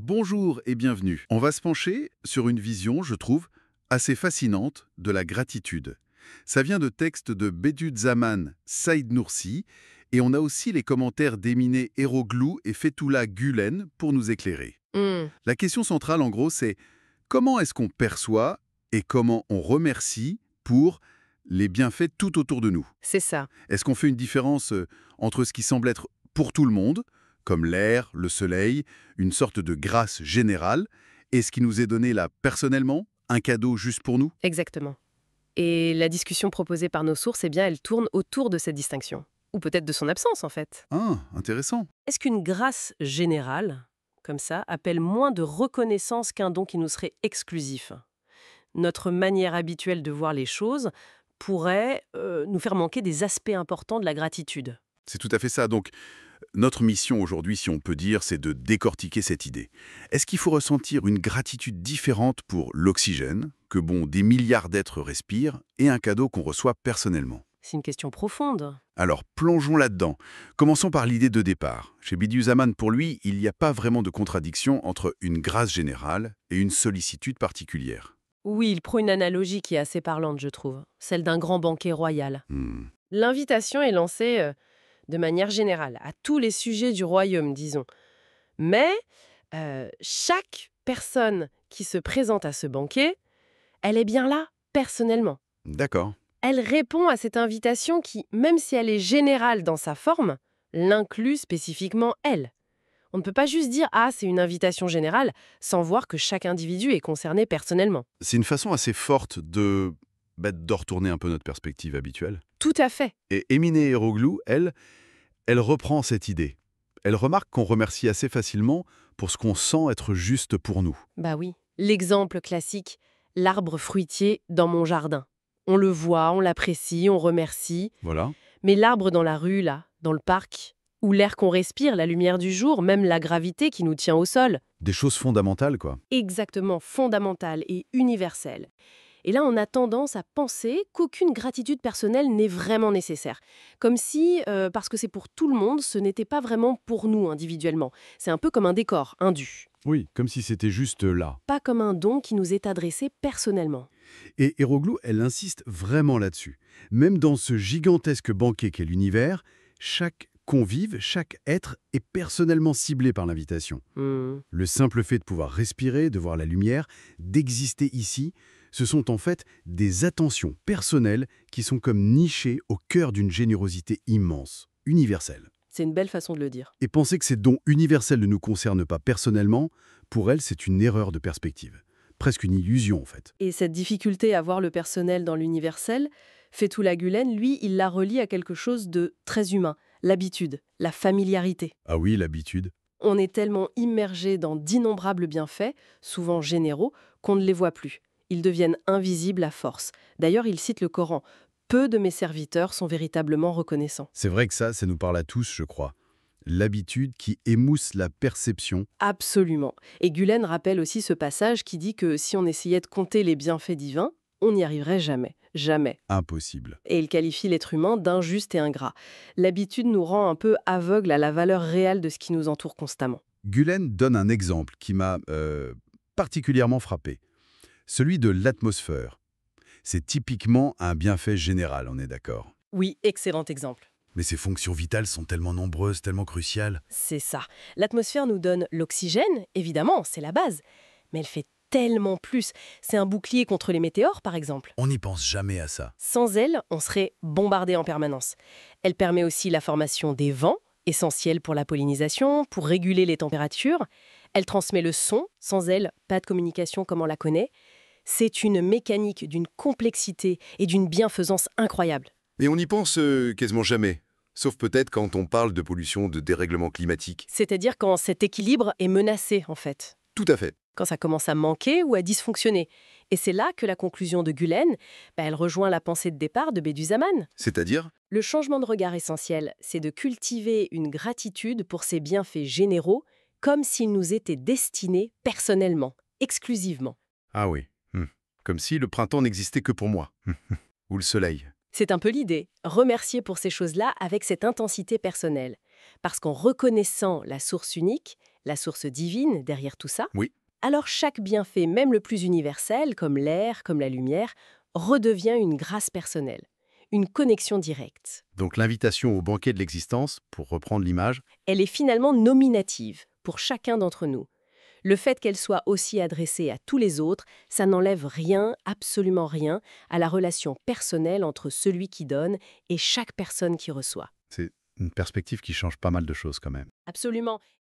Bonjour et bienvenue. On va se pencher sur une vision, je trouve, assez fascinante de la gratitude. Ça vient de textes de Bediüzzaman Said Nursi et on a aussi les commentaires d'Emine Eroğlu et Fethullah Gülen pour nous éclairer. Hmm, La question centrale, en gros, c'est comment est-ce qu'on perçoit et comment on remercie pour les bienfaits tout autour de nous? c'est ça. Est-ce qu'on fait une différence entre ce qui semble être pour tout le monde, comme l'air, le soleil, une sorte de grâce générale, et ce qui nous est donné là personnellement, un cadeau juste pour nous? Exactement. Et la discussion proposée par nos sources, eh bien, elle tourne autour de cette distinction. Ou peut-être de son absence, en fait. Ah, intéressant. Est-ce qu'une grâce générale, comme ça, appelle moins de reconnaissance qu'un don qui nous serait exclusif? Notre manière habituelle de voir les choses pourrait nous faire manquer des aspects importants de la gratitude. C'est tout à fait ça. Donc, notre mission aujourd'hui, si on peut dire, c'est de décortiquer cette idée. Est-ce qu'il faut ressentir une gratitude différente pour l'oxygène, que des milliards d'êtres respirent, et un cadeau qu'on reçoit personnellement? C'est une question profonde. Alors, plongeons là-dedans. Commençons par l'idée de départ. Chez Bediüzzaman, pour lui, il n'y a pas vraiment de contradiction entre une grâce générale et une sollicitude particulière. Oui, il prend une analogie qui est assez parlante, je trouve. Celle d'un grand banquet royal. Hmm. L'invitation est lancée de manière générale, à tous les sujets du royaume, disons. Mais chaque personne qui se présente à ce banquet, elle est bien là, personnellement. D'accord. Elle répond à cette invitation qui, même si elle est générale dans sa forme, l'inclut spécifiquement elle. On ne peut pas juste dire « Ah, c'est une invitation générale » sans voir que chaque individu est concerné personnellement. C'est une façon assez forte de retourner un peu notre perspective habituelle. Tout à fait. Et Emine Eroğlu, elle reprend cette idée. Elle remarque qu'on remercie assez facilement pour ce qu'on sent être juste pour nous. Bah oui. L'exemple classique, l'arbre fruitier dans mon jardin. On le voit, on l'apprécie, on remercie. Voilà. Mais l'arbre dans la rue, là, dans le parc, ou l'air qu'on respire, la lumière du jour, même la gravité qui nous tient au sol, Des choses fondamentales, quoi. exactement fondamentale et universelle. Et là, on a tendance à penser qu'aucune gratitude personnelle n'est vraiment nécessaire. Comme si, parce que c'est pour tout le monde, ce n'était pas vraiment pour nous individuellement. C'est un peu comme un décor, un dû. Oui, comme si c'était juste là. Pas comme un don qui nous est adressé personnellement. Et Eroğlu, elle insiste vraiment là-dessus. Même dans ce gigantesque banquet qu'est l'univers, chaque convive, chaque être est personnellement ciblé par l'invitation. Hmm. Le simple fait de pouvoir respirer, de voir la lumière, d'exister ici, ce sont en fait des attentions personnelles qui sont comme nichées au cœur d'une générosité immense, universelle. C'est une belle façon de le dire. Et penser que ces dons universels ne nous concernent pas personnellement, pour elle, c'est une erreur de perspective. Presque une illusion, en fait. Et cette difficulté à voir le personnel dans l'universel, Fethullah Gülen, lui, il la relie à quelque chose de très humain, l'habitude, la familiarité. Ah oui, l'habitude. On est tellement immergé dans d'innombrables bienfaits, souvent généraux, qu'on ne les voit plus. Ils deviennent invisibles à force. D'ailleurs, il cite le Coran. Peu de mes serviteurs sont véritablement reconnaissants. C'est vrai que ça nous parle à tous, je crois. L'habitude qui émousse la perception. Absolument. Et Gülen rappelle aussi ce passage qui dit que si on essayait de compter les bienfaits divins, on n'y arriverait jamais. Jamais. Impossible. Et il qualifie l'être humain d'injuste et ingrat. L'habitude nous rend un peu aveugles à la valeur réelle de ce qui nous entoure constamment. Gülen donne un exemple qui m'a particulièrement frappé. Celui de l'atmosphère. C'est typiquement un bienfait général, on est d'accord. Oui, excellent exemple. Mais ses fonctions vitales sont tellement nombreuses, tellement cruciales. C'est ça. L'atmosphère nous donne l'oxygène, évidemment, c'est la base. Mais elle fait tellement plus. C'est un bouclier contre les météores, par exemple. On n'y pense jamais à ça. Sans elle, on serait bombardé en permanence. Elle permet aussi la formation des vents, essentiels pour la pollinisation, pour réguler les températures. Elle transmet le son. Sans elle, pas de communication comme on la connaît. C'est une mécanique d'une complexité et d'une bienfaisance incroyable. Mais on n'y pense quasiment jamais. Sauf peut-être quand on parle de pollution, de dérèglement climatique. C'est-à-dire quand cet équilibre est menacé, en fait. Tout à fait. Quand ça commence à manquer ou à dysfonctionner. Et c'est là que la conclusion de Gülen, elle rejoint la pensée de départ de Bediüzzaman. C'est-à-dire, Le changement de regard essentiel, c'est de cultiver une gratitude pour ces bienfaits généraux, comme s'ils nous étaient destinés personnellement, exclusivement. ah oui, comme si le printemps n'existait que pour moi. Ou le soleil. C'est un peu l'idée, remercier pour ces choses-là avec cette intensité personnelle. Parce qu'en reconnaissant la source unique, la source divine derrière tout ça, Oui. alors chaque bienfait, même le plus universel, comme l'air, comme la lumière, redevient une grâce personnelle, une connexion directe. Donc l'invitation au banquet de l'existence, pour reprendre l'image, Elle est finalement nominative pour chacun d'entre nous. Le fait qu'elle soit aussi adressée à tous les autres, ça n'enlève rien, absolument rien, à la relation personnelle entre celui qui donne et chaque personne qui reçoit. c'est une perspective qui change pas mal de choses quand même. Absolument.